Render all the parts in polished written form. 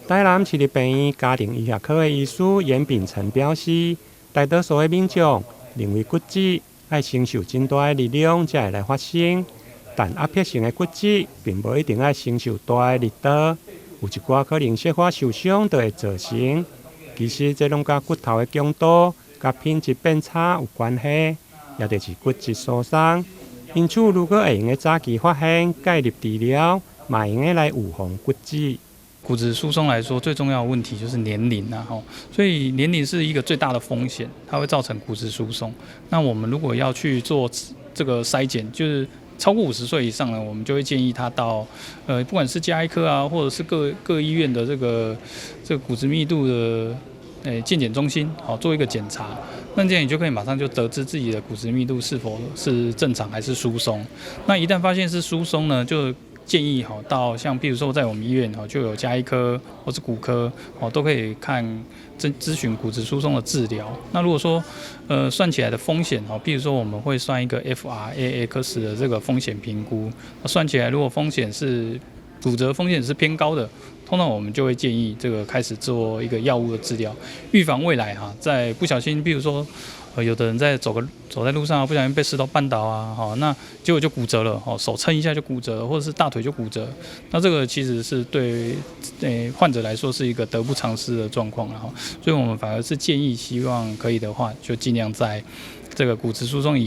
台南市立病院家庭医学科的医师严秉成表示，大多数的民众认为骨质要承受真大的力量才会来发生，但压迫性的骨质并无一定要承受大的力道，有一寡可能小可受伤就会造成。其实这拢甲骨头的强度、甲品质变差有关系，也就是骨质疏松。因此，如果会用早期发现、介入治疗，嘛会用来预防骨质。骨质疏松来说，最重要的问题就是年龄啊，所以年龄是一个最大的风险，它会造成骨质疏松。那我们如果要去做这个筛检，就是超过50岁以上呢，我们就会建议他到不管是家医科啊，或者是各医院的这个骨质密度的健检中心，做一个检查。那这样你就可以马上就得知自己的骨质密度是否是正常还是疏松。那一旦发现是疏松呢，就建议到像比如说在我们医院就有家医科或是骨科都可以看咨询骨质疏松的治疗。那如果说算起来的风险比如说我们会算一个 FRAX 的这个风险评估，算起来如果风险是骨折风险是偏高的，通常我们就会建议这个开始做一个药物的治疗，预防未来在不小心，比如说有的人走在路上不小心被石头绊倒啊，那结果就骨折了，手撑一下就骨折了，或者是大腿就骨折，那这个其实是对患者来说是一个得不偿失的状况，所以我们反而是建议，希望可以的话，就尽量在这个骨质疏松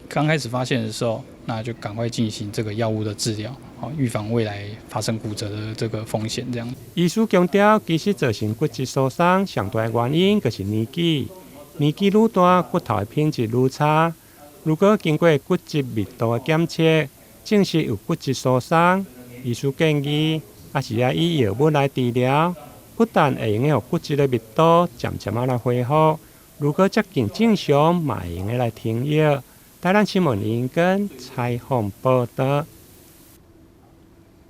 刚开始发现的时候，那就赶快进行这个药物的治疗，预防未来发生骨折的这个风险。这样。医师强调，其实造成骨质疏松上大的原因就是年纪，年纪愈大，骨头的品质愈差。如果经过骨质密度的检测，证实有骨质疏松，医师建议还是要以药物来治疗，不但会用让骨质的密度渐渐来恢复，如果接近正常，嘛会用来停药。台南新闻林根采访报道。